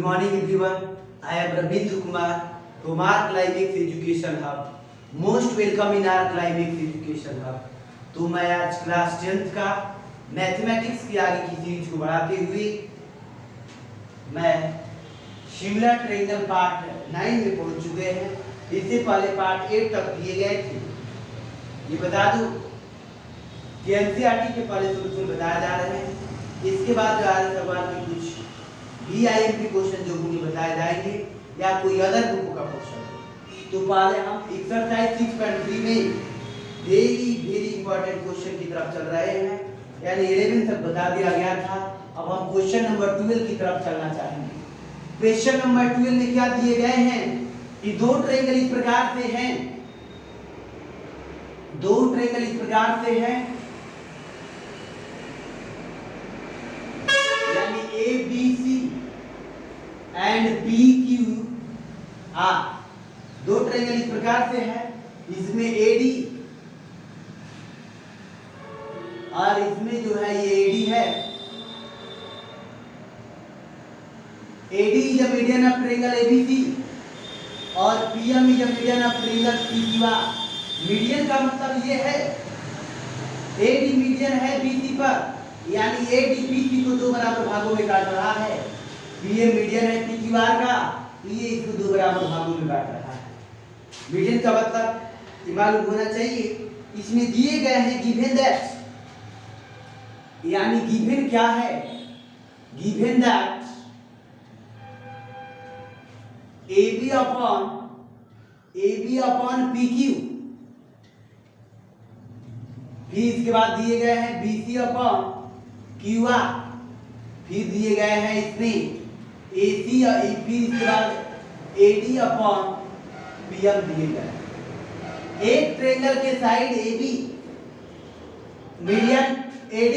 morning everyone. I am Ravindra Kumar from our Climax Education Hub. Most welcome in our Climax Education Hub. तो मैं आज class 10th का mathematics की आगे की सीरीज को बढ़ाते हुए मैं शिमला ट्रायंगल पार्ट 9 में पहुंच चुके हैं। इससे पहले पार्ट 8 तक दिए गए थे। ये बता दूं कि एनसीईआरटी के पहले सोल्यूशन बताए जा रहे हैं। इसके बाद जो आज सवाल में कुछ VIMP क्वेश्चन जो मुझे बताए जाएंगे या कोई अदर बुक का क्वेश्चन। तो पहले हम एक्सरसाइज 6.3 में वेरी इंपॉर्टेंट क्वेश्चन की तरफ चल रहे हैं, यानी 11 तक बता दिया गया था। अब हम क्वेश्चन नंबर 12 की तरफ चलना चाहेंगे। क्वेश्चन नंबर 12 में क्या दिए गए हैं कि दो ट्रायंगल इस प्रकार से हैं, दो ट्रायंगल इस प्रकार से हैं, यानी ABC एंड PQR। दो ट्रायंगल इस प्रकार से है, इसमें AD और इसमें जो है ये AD है। AD is the median of triangle ABC और PM is the median of triangle PQR। Median का मतलब ये है AD मीडियन है BC पर, यानी AD BC को दो बराबर भागों में काट रहा है। PM मीडियन है PQR का, तो ये इसको दो बराबर भागों में काट रहा है। मीडियन का मतलब मालूम होना चाहिए। इसमें दिए गए हैं गिवन दैट, यानी गिवन क्या है, given that AB upon PQ, फिर इसके बाद दिए गए हैं BC अपॉन QR, फिर दिए गए हैं इसमें AC और फिर इसके बाद AD अपॉन PM दिए गए। एक ट्रायंगल के साइड AB, मीडियन AD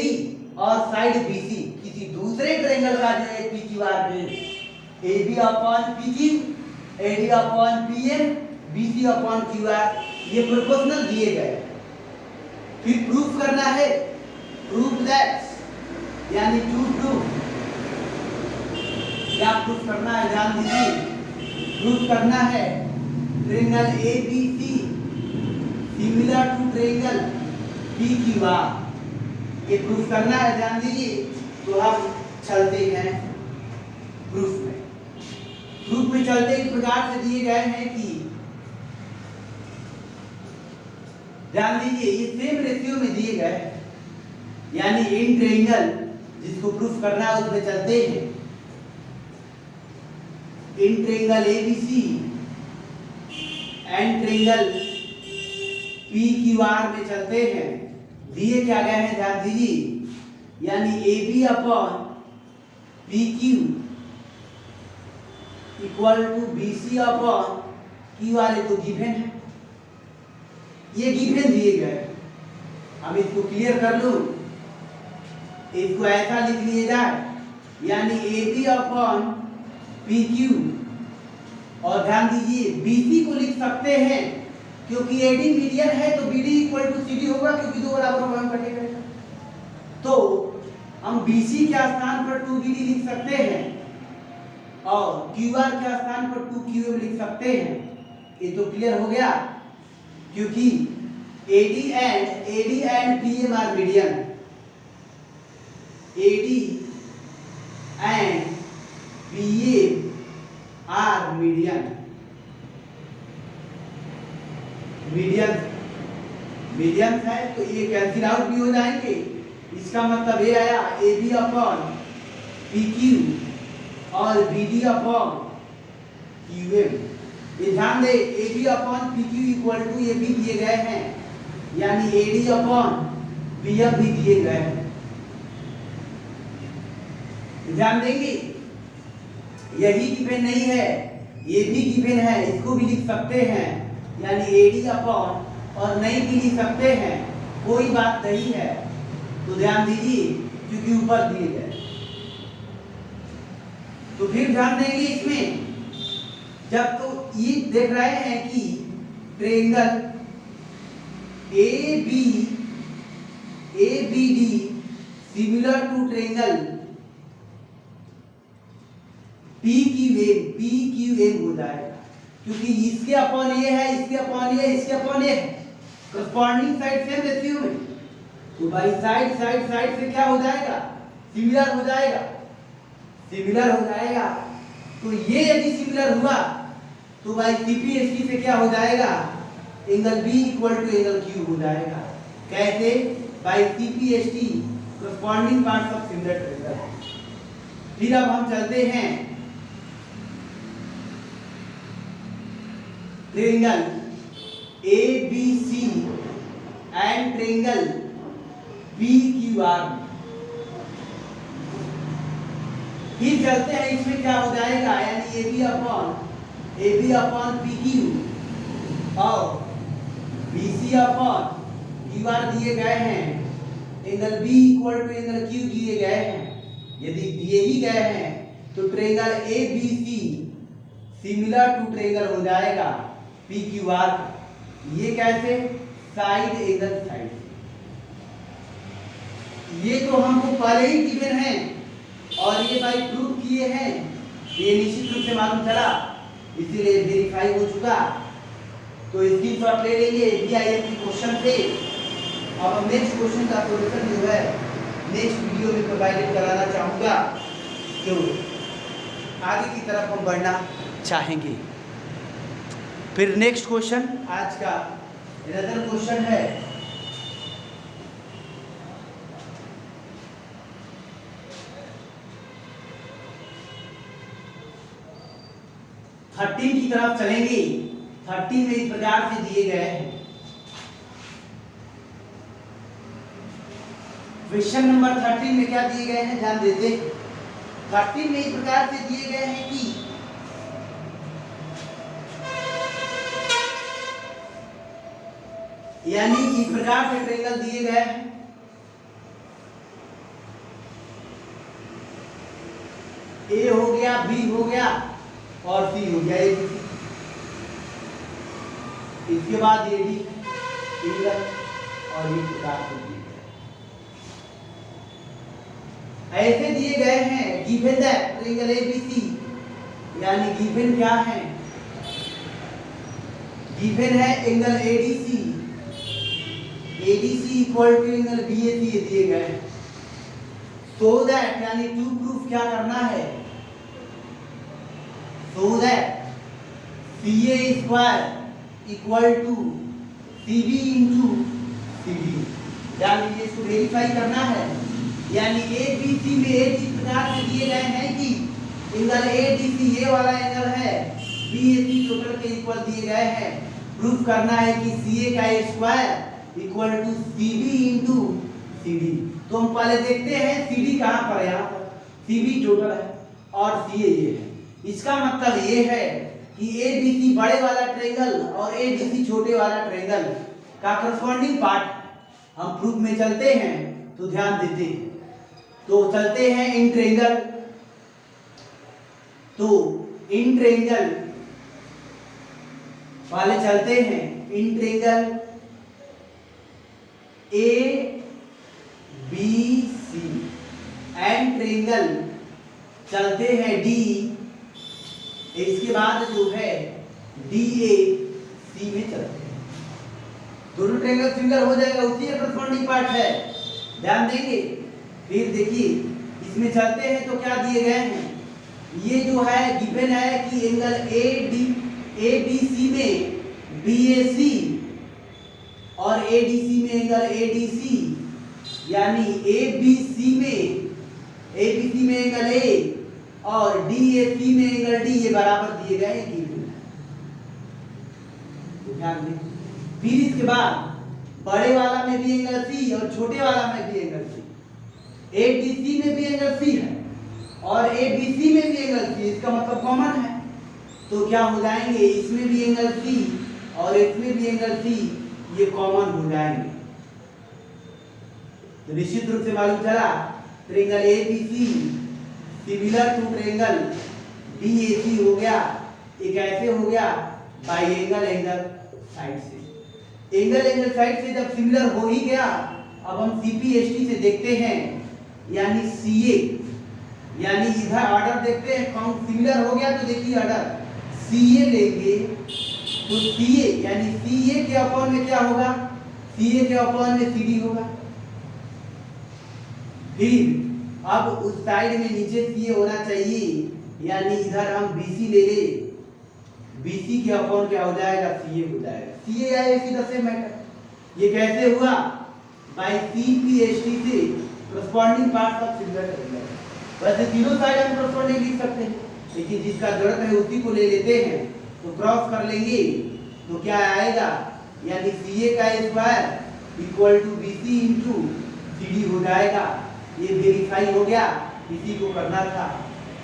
और साइड BC, किसी दूसरे ट्रायंगल का जो है PQR में AB upon PQ, AD upon PM, BC upon QR, ये प्रोपोर्शनल दिए गए। फिर प्रूफ करना है, प्रूफ दैट, यानी टू प्रूफ। क्या प्रूफ करना है, ध्यान दीजिए। प्रूफ करना है triangle ABC similar to triangle PQR, ये प्रूफ करना है, ध्यान दीजिए। तो हम चलते हैं प्रूफ में। प्रूफ में चलते इस प्रकार से दिए गए हैं कि ध्यान दीजिए ये सेम रेशियो में दिए गए हैं, यानी इन ट्रायंगल जिसको प्रूफ करना है उसमें चलते हैं। In triangle ABC and triangle PQR में चलते हैं। दिए क्या गए हैं, ध्यान दीजिए, यानी AB upon PQ equal to BC upon QR, ये तो गिवन है, ये गिवन दिए गए। अब इसको क्लियर कर लो, इसको ऐसा लिख लिया जाए, यानी AB अपॉन PQ, और ध्यान दीजिए BC को लिख सकते हैं क्योंकि AD मीडियन है तो BD इक्वल टू CD होगा, क्योंकि दो बराबर भाग कटेगा। तो हम BC के स्थान पर 2BD लिख सकते हैं और QR के स्थान पर 2QM लिख सकते हैं। ये तो क्लियर हो गया, क्योंकि AD and PM are median, AD and PM are median, median है तो ये कैंसिल आउट भी हो जाएंगे। इसका मतलब ये आया AB अपॉन PQ और BD अपॉन QM। ये ध्यान दे, AB upon PQ equal to ये भी दिए गए हैं, यानी AD अपॉन PM भी दिए गए हैं। ध्यान देंगे, यही गिवन नहीं है, ये भी गिवन है, इसको भी लिख सकते हैं, यानी AD अपॉन, और नहीं भी लिख सकते हैं, कोई बात नहीं है। तो ध्यान दीजिए क्योंकि ऊपर दिए गए। तो फिर ध्यान देंगे इसमें, जब तो ये देख रहे हैं कि triangle ABD similar to triangle PQM हो जाएगा, क्योंकि इसके अपॉन ये है, इसके अपॉन ये, इसके अपॉन ये है, करस्पॉन्डिंग साइड सेम रेशियो में, तो भाई साइड साइड साइड से क्या हो जाएगा, सिमिलर हो जाएगा, सिमिलर हो जाएगा। तो ये यदि सिमिलर हुआ तो भाई CPST से क्या हो जाएगा, angle B equal to angle Q हो जाएगा। कैसे, by CPST corresponding parts of similar triangle. फिर अब हम चलते हैं triangle ABC and triangle PQR। फिर चलते हैं, इसमें क्या हो जाएगा, यानी AB अपॉन PQ और BC अपॉन QR दिए गए हैं, angle B equal to angle Q दिए गए हैं। यदि दिए ही गए हैं तो triangle ABC similar to triangle हो जाएगा PQR। ये कैसे, साइड एंगल साइड, ये तो हमको पहले ही गिवन है और ये भाई प्रूव किए हैं, ये निश्चित रूप से मालूम चला, इसीलिए वेरीफाई हो चुका। तो इसकी शॉट ले लेंगे BIM की क्वेश्चन से। अब हम नेक्स्ट क्वेश्चन का सॉल्यूशन जो है नेक्स्ट वीडियो में प्रोवाइड कराना चाहूँगा, तो आगे की तरफ हम बढ़ना चाहेंगे। फिर नेक्स्ट क्वेश्चन आज का अनदर क्वेश्चन है थर्टीन की तरफ चलेंगे। 13 में इस प्रकार से दिए गए हैं। क्वेश्चन नंबर 13 में क्या दिए गए हैं, ध्यान देते। 13 में इस प्रकार से दिए गए हैं कि यानी इस प्रकार से ट्रायंगल दिए गए हैं, A हो गया, B हो गया और C हो गया, ABC। इसके बाद AD ट्रायंगल और इस प्रकार से दिए गए, ऐसे दिए गए हैं। गिवन दैट ट्रायंगल ABC, यानी गिवन क्या है, गिवन है angle ADC equal to angle BAC दिए गए हैं। सो दैट, यानी टू प्रूफ क्या करना है, so that CA square equal to CB into CD, यानी इसको वेरीफाई करना है। यानी ABC में इस प्रकार से दिए गए हैं कि एंगल ADC ये वाला एंगल है, BAC टोटल के इक्वल दिए गए हैं। प्रूफ करना है कि CA का square equal to CB into CD। तो हम पहले देखते हैं CD कहाँ पर है, यहाँ पर CB टोटल है और CA ये है। इसका मतलब ये है कि ABC बड़े वाला ट्रायंगल और ADC छोटे वाला ट्रायंगल का करस्पॉन्डिंग पार्ट। हम प्रूफ में चलते हैं तो ध्यान देते हैं, तो चलते हैं इन ट्रायंगल। तो इन ट्रायंगल वाले चलते हैं, in triangle ABC and triangle चलते हैं D, इसके बाद जो है DAC में चलते हैं। दोनों ट्रायंगल सिमिलर हो जाएगा, उसी का करस्पॉन्डिंग पार्ट है, ध्यान देंगे। फिर देखिए इसमें चलते हैं तो क्या दिए गए हैं, ये जो है गिवन है कि एंगल ABC में BAC और ADC में एंगल ADC, यानी ABC में एंगल A और DAC में एंगल D, ये बराबर दिए गए हैं गिवन है, तो ध्यान दें। फिर इसके बाद बड़े वाला में भी एंगल C और छोटे वाला में भी एंगल C, ADC में भी एंगल C है और ABC में भी एंगल C, इसका मतलब कॉमन है। तो क्या हो जाएंगे, इसमें भी एंगल C और इसमें भी एंगल C, ये कॉमन हो जाएंगे। तो निश्चित रूप से मालूम चला triangle ABC similar to triangle BAC हो गया। एक ऐसे हो गया बाई एंगल साइड से। एंगल साइड से जब सिमिलर हो ही गया, अब हम CPST से देखते हैं, यानी CA यानी इधर ऑर्डर देखते हैं, काउंट सिमिलर हो गया तो देखिए ऑर्डर CA लेंगे तो CA यानी CA के अपॉन में क्या होगा, CA के अपॉन में CD होगा। फिर अब उस साइड में नीचे CA होना चाहिए, यानी इधर हम BC ले ले, BC के अपॉन क्या हो जाएगा, CA हो जाएगा। CA या AC द सेम मैटर। ये कैसे हुआ, बाय CPST से corresponding parts of similar triangle. वैसे तीनों साइड हम करस्पॉन्डिंग लिख सकते हैं, लेकिन जिसका जरूरत है उसी को ले लेते हैं। तो क्रॉस कर लेंगे तो क्या आएगा, यानी CA का square equal to BC into CD हो जाएगा। ये वेरीफाई हो गया, इसी को करना था।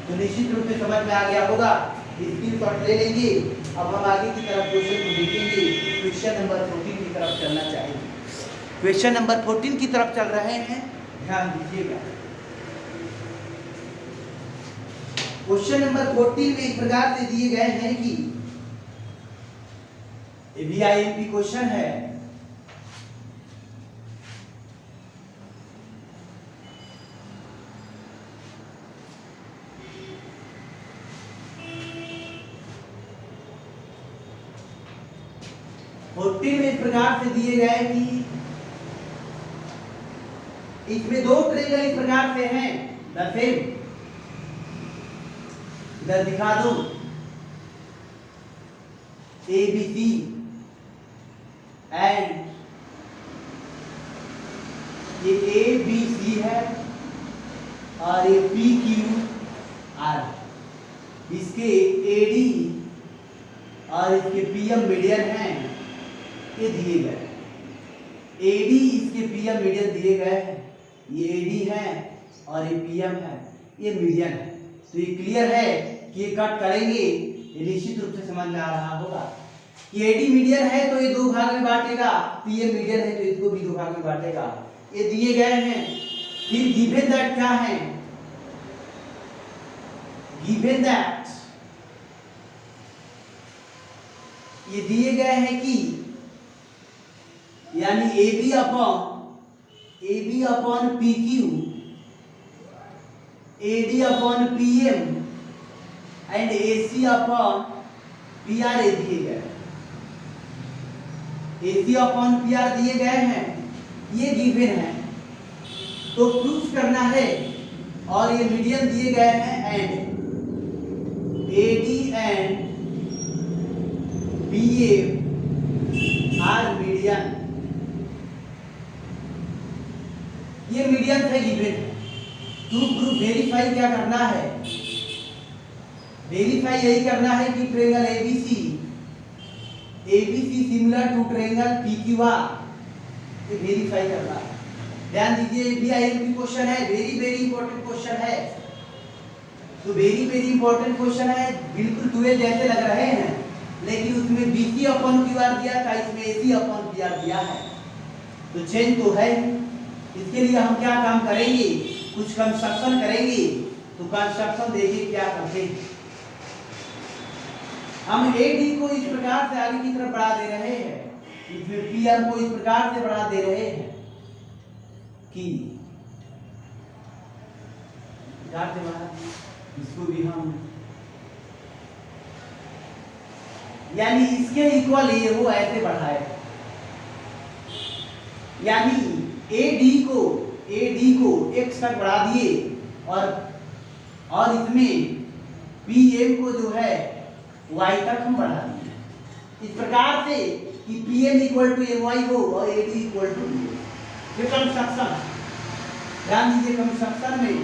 तो निश्चित रूप से समझ में आ गया होगा, स्क्रीनशॉट ले लेंगे। अब हम आगे की तरफ क्वेश्चन को देखेंगे। क्वेश्चन नंबर 14 की तरफ चलना चाहेंगे। क्वेश्चन नंबर 14 की तरफ चल रहे हैं, ध्यान दीजिएगा। क्वेश्चन नंबर 14 में इस प्रकार से दिए गए हैं कि VIMP क्वेश्चन है। में इस प्रकार से दिए गए कि इसमें दो ट्रायंगल इस प्रकार से हैं, द सेम, इधर दिखा दो ABC एंड ये ABC है और ये PQR, इसके AD और इसके PM मीडियन हैं, ये दिए गए। AD इसके PM मीडियन दिए गए हैं, ये AD है और ये PM है, ये मीडियन है। तो ये क्लियर है कि ये कट करेंगे, ये निश्चित रूप से समझ में आ रहा होगा कि AD मीडियन है तो ये दो भाग में बांटेगा, PM मीडियन है तो इसको भी दो भाग में बांटेगा। ये दिए गए हैं। फिर गिवन दैट क्या है, गिवन दैट ये दिए गए हैं कि यानी AB upon PQ, AD upon PM and AC upon PR दिए गए। AC अपॉन PR दिए गए हैं, ये गिवन है तो प्रूफ करना है। और ये मीडियन दिए गए हैं and AD and PM are median, ये मीडियन है गिवन। टू प्रूफ वेरीफाई क्या करना है, वेरीफाई यही करना है कि triangle ABC similar to triangle PQR, ये वेरीफाई करना है। ध्यान दीजिए, VIMP क्वेश्चन है, वेरी वेरी इंपॉर्टेंट क्वेश्चन है। तो वेरी वेरी इंपॉर्टेंट क्वेश्चन है, बिल्कुल 12 जैसे लग रहे हैं, लेकिन उसमें BC अपॉन QR दिया था, इसमें AC अपॉन PR दिया है, तो चेंज तो है। इसके लिए हम क्या काम करेंगे, कुछ कंस्ट्रक्शन करेंगे। तो कंस्ट्रक्शन देखिए क्या करते हैं। हम AD को इस प्रकार से आगे की तरफ बढ़ा दे रहे हैं, इसमें PM को इस प्रकार से बढ़ा दे रहे हैं कि इसको भी हम यानी इसके इक्वल ये हो ऐसे बढ़ाए, यानी AD को x तक बढ़ा दिए और इसमें PM को जो है y तक हम बढ़ा दिए, इस प्रकार से कि PM इक्वल टू my हो और AD इक्वल टू ये कंस्ट्रक्शन। ध्यान दीजिए, कंस्ट्रक्शन में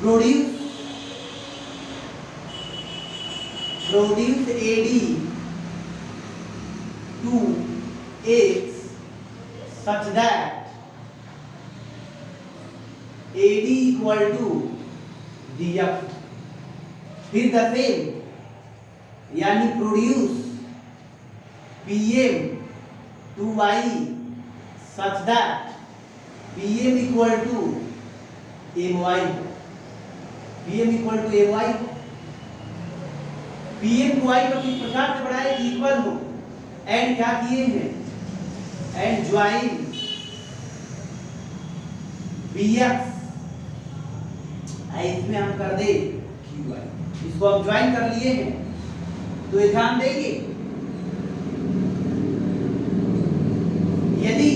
produce AD to X such that AD equal to DF। फिर द सेम यानी produce PM to Y such that PM equal to MY, PM equal to MY। PM को Y को किस प्रकार से बढ़ाए, इक्वल हो, एंड क्या किए हैं, एंड ज्वाइन BX इसमें हम कर दे QI, इसको हम ज्वाइन कर लिए हैं। तो ध्यान देंगे, यदि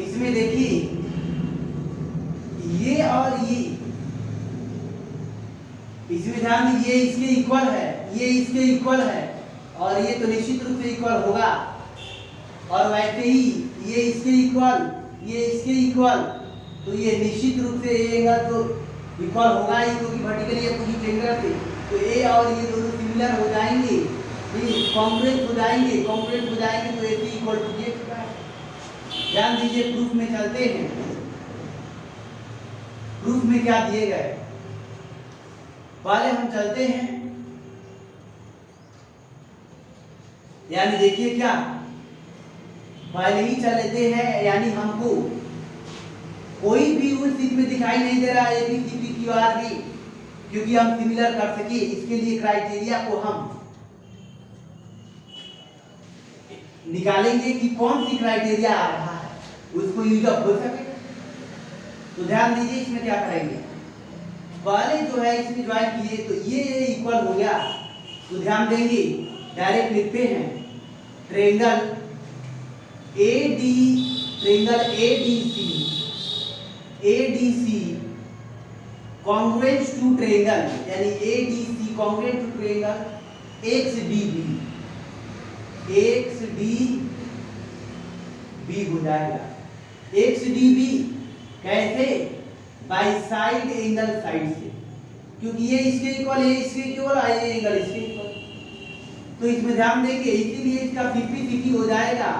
इसमें देखिए ये और ये, इसमें ध्यान दीजिए ये इसके इक्वल है, ये इसके इक्वल है, और ये तो निश्चित रूप से इक्वल होगा। और वैसे ही ये इसके इक्वल, ये इसके इक्वल, तो ये निश्चित रूप से ये एंगल तो इक्वल होगा ही, क्योंकि वर्टिकली अपोजिट एंगल से। तो ए और ये दोनों सिमिलर हो जाएंगे, कॉन्ग्रुएंट हो जाएंगे, कॉन्ग्रुएंट हो जाएंगे, तो AC इक्वल टू ये होगा। ध्यान दीजिए, प्रूफ में चलते हैं। प्रूफ में क्या दिए गए, पहले हम चलते हैं, यानी देखिए क्या, पहले ही चल लेते हैं, यानी हमको कोई भी उस चीज में दिखाई नहीं दे रहा है ABCDQR भी, क्योंकि हम सिमिलर कर सके, इसके लिए क्राइटेरिया को हम निकालेंगे कि कौन सी क्राइटेरिया आ रहा है, उसको यूज अप हो सके। तो ध्यान दीजिए, इसमें क्या करेंगे, पहले जो है इसमें ज्वाइन किए, तो ये इक्वल हो गया, तो ध्यान देंगे, डायरेक्ट लिखते हैं triangle ADC congruent to triangle, यानी ADC congruent to triangle XDB हो जाएगा। XDB कैसे, बाई साइड एंगल साइड से, क्योंकि ये इसके इक्वल, ये इसके इक्वल, ये एंगल इसके इक्वल, तो इसमें ध्यान देंगे, इसीलिए इसका 50-50 हो जाएगा,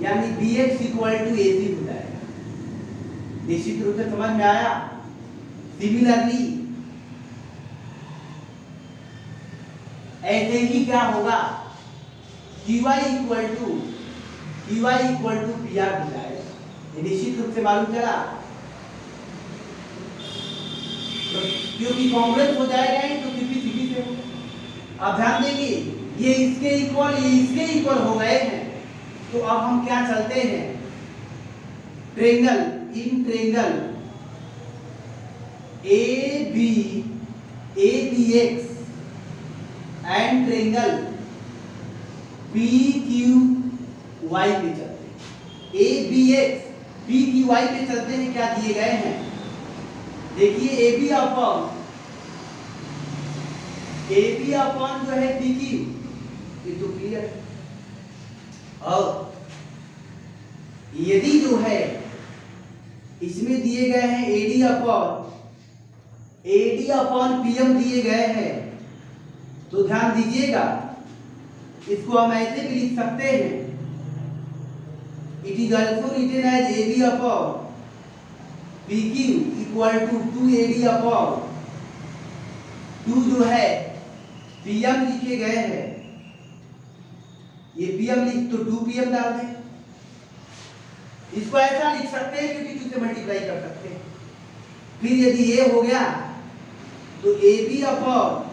यानी BX इक्वल टू AC हो जाएगा। निश्चित रूप से समझ में आया। सिमिलरली ऐसे ही क्या होगा, QI इक्वल टू PR हो जाएगा, निश्चित रूप से मालूम चला, तो क्योंकि कॉन्ग्रुएंट हो जाएगा ही, तो 50-50 से होगा। अब ध्यान देंगे, ये इसके इक्वल, ये इसके इक्वल हो गए हैं, तो अब हम क्या चलते हैं, triangle in triangle ABX and triangle PQY पे चलते हैं। ABX PQY पे चलते हैं, क्या दिए गए हैं, देखिए AB अपॉन जो है PQ, ये तो क्लियर है। और यदि जो है इसमें दिए गए हैं AD अपॉन PM दिए गए हैं, तो ध्यान दीजिएगा, इसको हम ऐसे भी लिख सकते हैं, it is also written as AB upon PQ equal to 2AD upon 2 जो है PM लिखे गए हैं, ये PM लिख तो 2PM डाल दें, इसको ऐसा लिख सकते हैं क्योंकि 2 से मल्टीप्लाई कर सकते हैं। फिर यदि ये हो गया तो AB अपॉन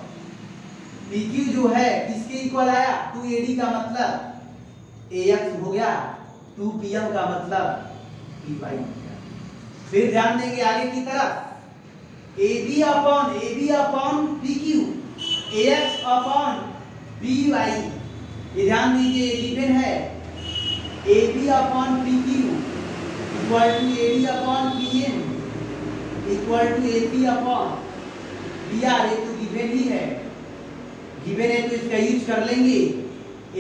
PQ जो है किसके इक्वल आया, 2AD का मतलब AX हो गया, 2PM का मतलब PY हो गया। फिर ध्यान देंगे आगे की तरफ, AB upon PQ, AX upon PY, ये ध्यान दीजिए, ये गिवन है, AB upon PQ equal to AD upon PM equal to AP upon PR, ये तो गिवन ही है, गिवन है तो इसका यूज कर लेंगे,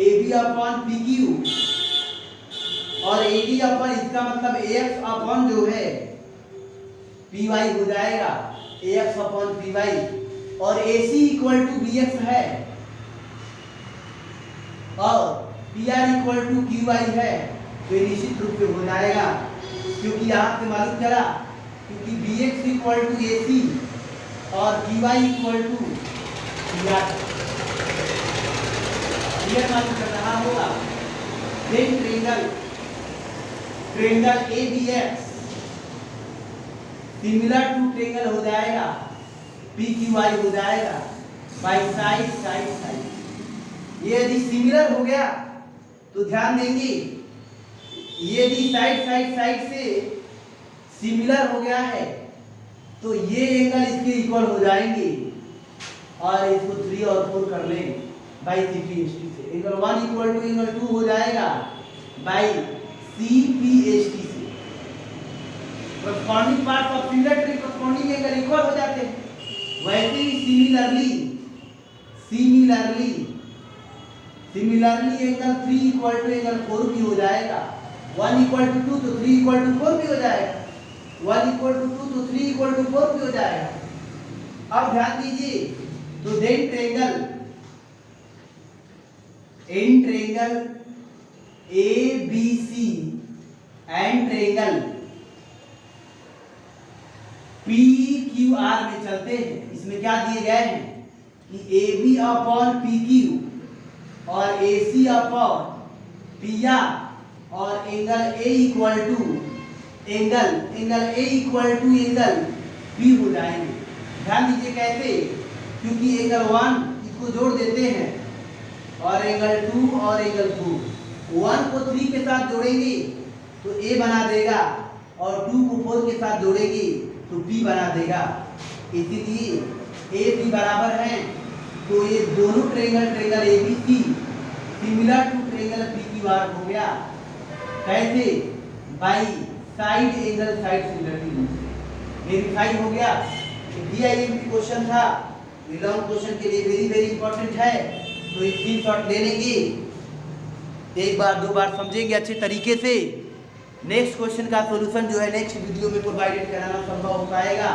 AB अपॉन PQ और AD अपॉन, इसका मतलब AX अपॉन जो है PY हो जाएगा, AX अपॉन PY, और AC इक्वल टू BX है और PR इक्वल टू QY है, तो निश्चित रूप से हो जाएगा, क्योंकि यहाँ से मालूम चला, क्योंकि BX इक्वल टू AC और QY इक्वल टू PR, ये मालूम कर रहा होगा। Then triangle ABX similar to triangle हो जाएगा, PQY हो जाएगा, बाई साइड। ये यदि सिमिलर हो गया तो ध्यान देंगे, यदि साइड से सिमिलर हो गया है तो ये एंगल इसके इक्वल हो जाएंगे और इसको 3 और 4 कर लें बाई CPHT से। एंगल 1 इक्वल टू एंगल 2 हो जाएगा बाई CPHT से। करस्पॉन्डिंग पार्ट्स ऑफ सिमिलर ट्री करस्पॉन्डिंग एंगल इक्वल हो जाते हैं। वैसे ही similarly angle 3 equal to angle 4 भी हो जाएगा। 1 इक्वल टू 2 तो 3 इक्वल टू 4 भी हो जाएगा। 1 इक्वल टू 2 तो 3 इक्वल टू 4 भी हो जाएगा। अब ध्यान दीजिए, तो then triangle ABC and triangle PQR में चलते हैं। इसमें क्या दिए गए हैं कि AB अपॉन PQ और AC अपॉन PR और angle A equal to angle B हो जाएंगे। ध्यान दीजिए कैसे, क्योंकि एंगल 1 इसको जोड़ देते हैं और एंगल 2 और एंगल 2, 1 को 3 के साथ जोड़ेंगे तो A बना देगा और 2 को 4 के साथ जोड़ेंगे तो B बना देगा। इसीलिए A B बराबर है, तो ये दोनों triangle ABC similar to triangle PQR हो गया। कैसे? By side angle side similarity verify हो गया। DIMP क्वेश्चन था, ये लॉन्ग क्वेश्चन के लिए वेरी इंपॉर्टेंट है, तो एक स्क्रीनशॉट ले लेंगे, एक बार 2 बार समझेंगे अच्छे तरीके से। नेक्स्ट क्वेश्चन का सॉल्यूशन जो है नेक्स्ट वीडियो में प्रोवाइडेड कराना संभव हो पाएगा,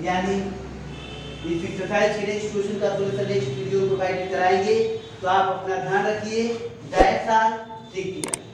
यानी इस एक्सरसाइज के नेक्स्ट क्वेश्चन का सॉल्यूशन नेक्स्ट वीडियो में प्रोवाइडेड कराएंगे। तो आप अपना ध्यान रखिए। That's all, take care.